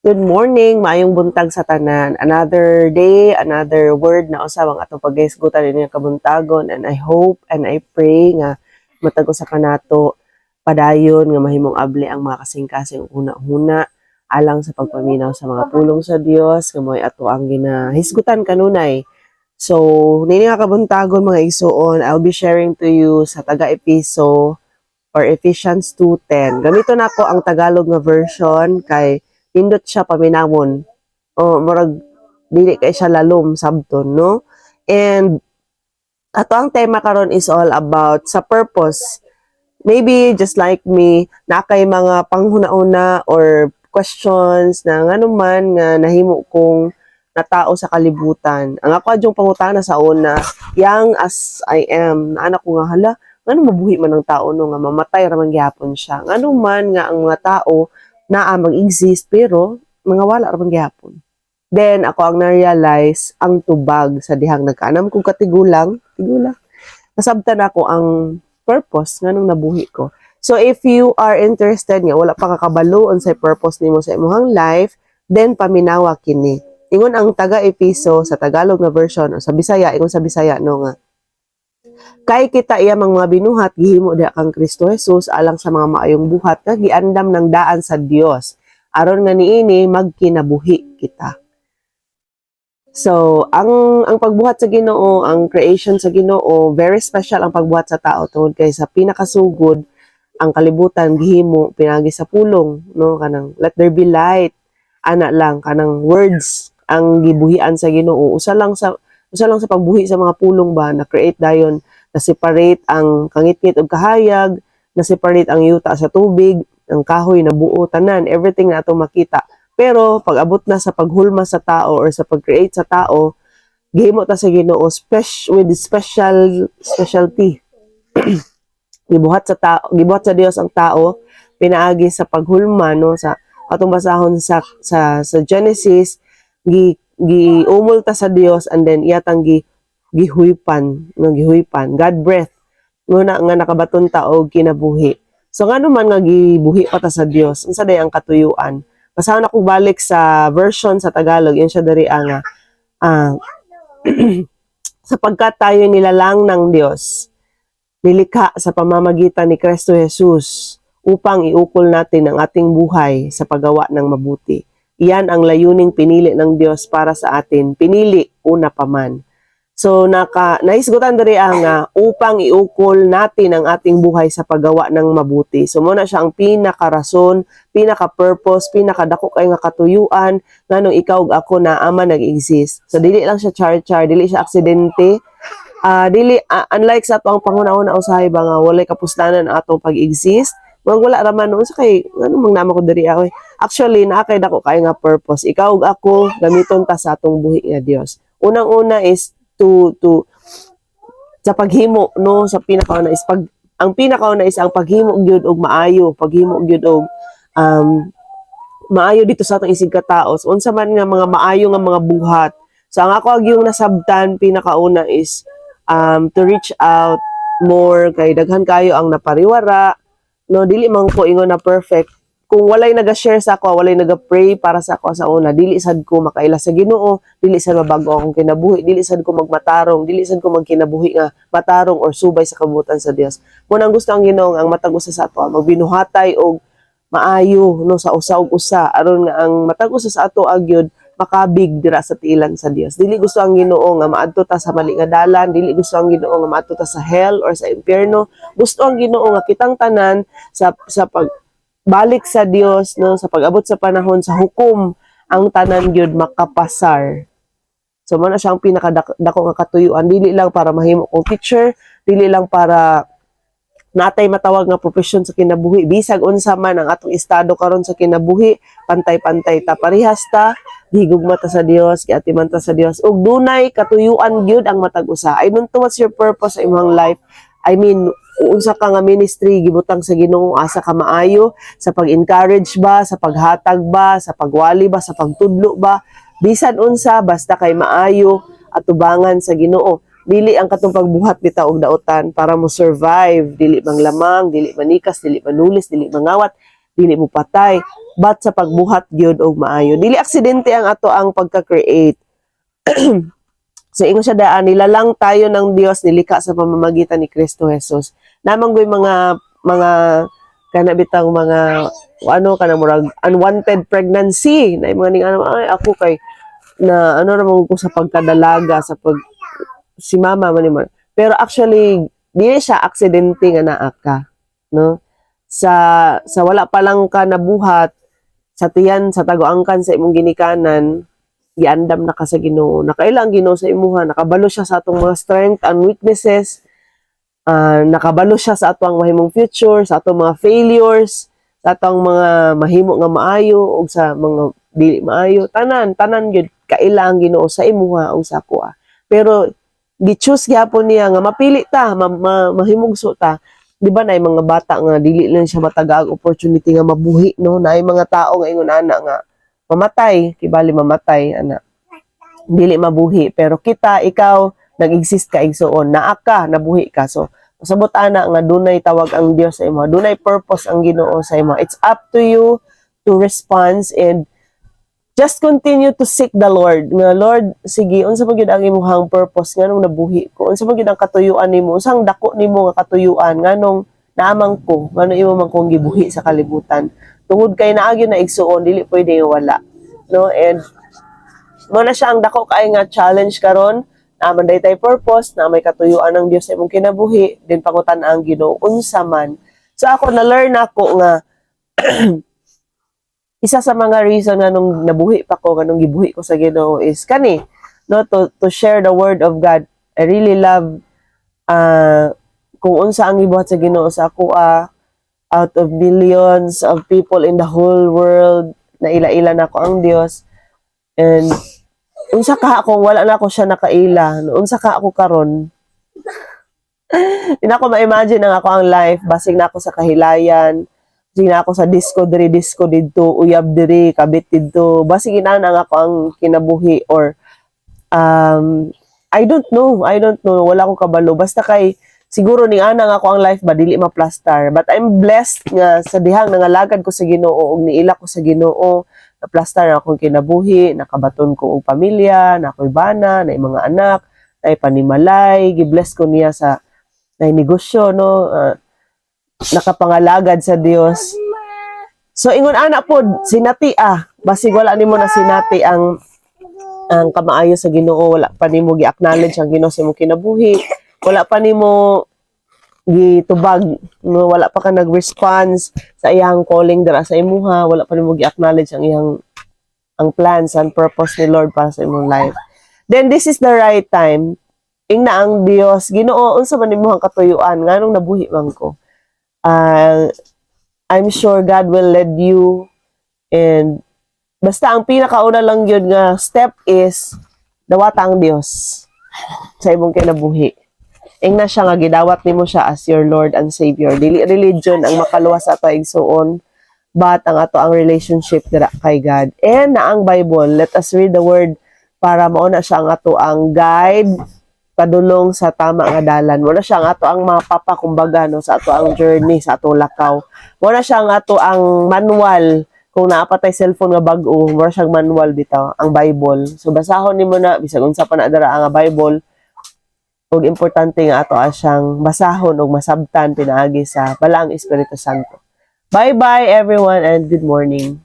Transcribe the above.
Good morning, maayong buntag sa tanan. Another day, another word na usab ang atong paghisgutan ninyo kabuntagon, and I hope and I pray nga matag usa kanato padayon nga mahimong abli ang mga kasing-kasing una-una alang sa pagpaminaw sa mga pulong sa Dios nga moy ato ang ginahisgutan kanunay. So, nini nga kabuntagon mga igsuon, I'll be sharing to you sa taga-Episo or Ephesians 2:10. Gamito na ko ang Tagalog nga version kay pindot siya paminamon. O murag dili kay siya lalom sabton, no? And ato ang tema karon is all about sa purpose. Maybe just like me, na kay mga panghuna-una or questions na ngano man nga nahimo kong natao sa kalibutan. Ang ako adyong pangutana sa una, young as I am, na anak ko nga hala, ngano mabuhi man ang tao no nga mamatay ra man gyapon siya. Ngano man nga ang mga tao naa mag-exist pero mga wala ra man gyapon. Then ako ang na-realize ang tubag sa dihang nagkaanam kong tigulang. Nasabtan ako ang purpose nganong nabuhi ko. So if you are interested nga wala pa kakabalo unsay purpose nimo sa imong life, then paminawa kini. Ingon ang taga-Episo sa Tagalog na version o sa Bisaya, ingon sa Bisaya no nga kay kita iya mga binuhat gihimo diha kang Kristo Jesus alang sa mga maayong buhat nga giandam ng daan sa Dios aron nga niini magkinabuhi kita. So, ang pagbuhat sa Ginoo, ang creation sa Ginoo, very special ang pagbuhat sa tao tungod kay sa pinakasugod ang kalibutan gihimo pinagi sa pulong, no, kanang let there be light. Ana lang kanang words ang gibuhian sa Ginoo. Usa lang sa pagbuhi sa mga pulong ba na create dayon, na separate ang kangit-ngit ug kahayag, na separate ang yuta sa tubig, ang kahoy na buo tanan, everything na ato makita. Pero pag abot na sa paghulma sa tao or sa pag-create sa tao, gihimo ta sa Ginoo with specialty. gibuhat sa Dios ang tao pinaagi sa paghulma, no, sa atong basahon sa Genesis, giumol ta sa Dios and then iyatang gihuypan God breath nguna nga nakabaton ta og kinabuhi. So ngano man nga gibuhi pa ta sa Dios, unsa day ang katuyuan? Basahon ako balik sa version sa Tagalog, yun siya dari nga sapagkat tayo nilalang ng Dios, nilikha sa pamamagitan ni Kristo Jesus upang iukol natin ang ating buhay sa paggawa ng mabuti. Iyan ang layuning pinili ng Diyos para sa atin, pinili una pa man. So, naisgutan diri nga upang iukol natin ang ating buhay sa paggawa ng mabuti. So, muna siya ang pinaka-rason, pinaka-purpose, pinakadako kay nga katuyuan, nganong ikaw ug ako na ama nag-exist. So, dili lang siya char-char, dili siya aksidente, unlike sa ato ang panghuna-una usahay ba nga walay kapuslanan ang atong pag-exist, wala raman noon sa kay ano mang nama ko diri ako. Actually, naakay dako kay nga purpose. Ikaw ug ako gamiton ta sa atong buhi nga Dios. Unang-una is to sa paghimo, no, sa pinakauna is ang pinakauna is ang paghimo gyud og maayo, paghimo gyud og maayo dito sa atong isig ka tao. So, unsa man nga mga maayo nga mga buhat. So ang ako yung nasabtan pinakauna is to reach out more kay daghan kayo ang napariwara, no, dili man ko ingon na perfect. Kung walay naga-share sa ako, walay naga-pray para sa ako sa una, dili sad ko makaila sa Ginoo, dili sad mabago akong kinabuhi, dili sad ko magmatarong, dili sad ko magkinabuhi nga matarong or subay sa kabutan sa Dios. Muna ang gusto ang Ginoo ang matag usa sa ato, magbinuhatay og maayo, no, sa usa ug usa aron nga ang matag usa sa ato agyod makabig dira sa tiilan sa Dios. Dili gusto ang Ginoo nga maadto ta sa mali nga dalan, dili gusto ang Ginoo nga maadto ta sa hell or sa impyerno. Gusto ang Ginoo nga kitang tanan sa pagbalik sa Dios, no, sa pag-abot sa panahon sa hukom, ang tanan gyud makapasar. So mo na siyang pinakadako nga katuyuan, dili lang para mahimo kong teacher, dili lang para natay matawag nga profesyon sa kinabuhi, bisag unsa man ang atong estado karon sa kinabuhi, pantay-pantay ta, parehas ta, higugma ta sa Dios, giatiman ta sa Dios, ug dunay katuyuan gyud ang matag usa. I don't know what's your purpose sa imong life. I mean, unsa ka nga ministry gibutang sa Ginoo, asa ka maayo sa pag-encourage ba, sa paghatag ba, sa pagwali ba, sa pagtudlo ba, bisan unsa basta kay maayo at tubangan sa Ginoo. Dili ang katong pagbuhat bitaw og daotan para mo survive, dili manglamang, dili manikas, dili manulis, dili mangawat, dili mo patay, but sa pagbuhat gyud og maayo. Dili aksidente ang ato ang pagka-create. So ingon siya daan, nilalang tayo ng Dios, nilikha sa pamamagitan ni Kristo Jesus. Namang goy mga kanabitang mga ano kanang murag unwanted pregnancy na mga ning ano ay ako kay na ano ramon ko sa pagkadalaga sa pag si mama man ni pero actually dili siya aksidente nga naa ka, no? Sa wala pa lang ka nabuhat sa tiyan sa taguangkan sa imong ginikanan, giandam na ka sa Ginoo. Nakailang Ginoo sa imuha, nakabalo siya sa atong mga strength and weaknesses. Nakabalo siya sa atong mahimong future, sa atong mga failures, sa atong mga mahimo nga maayo ug sa mga dili maayo. Tanan gyud kailang Ginoo sa imuha ug sa ako. Pero gi-choose gyapon niya nga mapili ta, mahimugso ta. Di ba na mga bata nga dili lang siya matagaag opportunity nga mabuhi, no? Na mga tao nga ingon ana nga mamatay, kibali mamatay ana. Dili mabuhi, pero ikaw nag-exist ka igsuon, naa ka, nabuhi ka. So pasabot ana nga dunay tawag ang Dios sa imo, dunay purpose ang Ginoo sa imo. It's up to you to respond and just continue to seek the Lord. Nga Lord, sige, unsa man gyud ang imong purpose nganong nabuhi ko? Unsa man gyud ang katuyuan nimo? Unsang dako nimo nga katuyuan nganong naamang ko? Ngano imo man kong gibuhi sa kalibutan? Tungod kay naa gyud na igsuon, dili pwede wala. No? And mo na siya ang dako kay nga challenge karon. Naman day purpose, na may katuyuan ng Dios sa imong kinabuhi, din pangutan ang Ginoo unsa man. So ako na learn ako nga isa sa mga reason nga nung nabuhi pa ko, kanong gibuhi ko sa Ginoo is kani, no, to share the word of God. I really love kung unsa ang gibuhat sa Ginoo sa ako out of billions of people in the whole world, na ila-ila na ko ang Dios. And unsa ka akong wala na ako siya nakaila, no, unsa ka ako karon. Di na ako ma-imagine ang ako ang life, basig na ako sa kahilayan, basig na ako sa disco dito, uyab diri, kabit dito, basig na ako ang kinabuhi or I don't know, wala akong kabalo, basta kay siguro ni ana nga ako ang life ba dili ma-plaster, but I'm blessed nga sa dihang nangalagad ko sa Ginoo ug niila ko sa Ginoo, na-plaster na akong kinabuhi, nakabaton ko og pamilya, na ako'y bana, na mga anak, na panimalay, gibless ko niya sa na negosyo, no, nakapangalagad sa Dios. So ingon ana pod sinati basig wala nimo na sinati ang kamaayo sa Ginoo, wala pa nimo gi-acknowledge ang Ginoo sa imong kinabuhi, wala pa nimo gitubag, no, wala pa ka nag-response sa iyang calling dira sa imuha, wala pa nimo gi-acknowledge ang plans and purpose ni Lord para sa imong life. Then this is the right time. Ingna ang Dios, Ginoo, unsa man imong katuyuan nganong nabuhi man ko. I'm sure God will lead you, and basta ang pinakauna lang yun nga step is dawata ang Dios sa imong kinabuhi. Ingna siya nga gidawat nimo siya as your Lord and Savior. Dili religion ang makaluwas sa ato igsuon, but ang ato ang relationship dira kay God. And na ang Bible, let us read the word para mauna siya ang ato ang guide padulong sa tama nga dalan. Wala siya ang ato ang mapapa kumbaga, no, sa ato ang journey, sa ato lakaw. Wala siya ang ato ang manual. Kung naapatay cellphone nga bag-o, wala siyang manual bitaw, ang Bible. So basahon nimo na bisag unsa pa na dara ang Bible. Ug importante nga ato siyang basahon ug masabtan pinaagi sa balaang Espiritu Santo. Bye-bye everyone and good morning.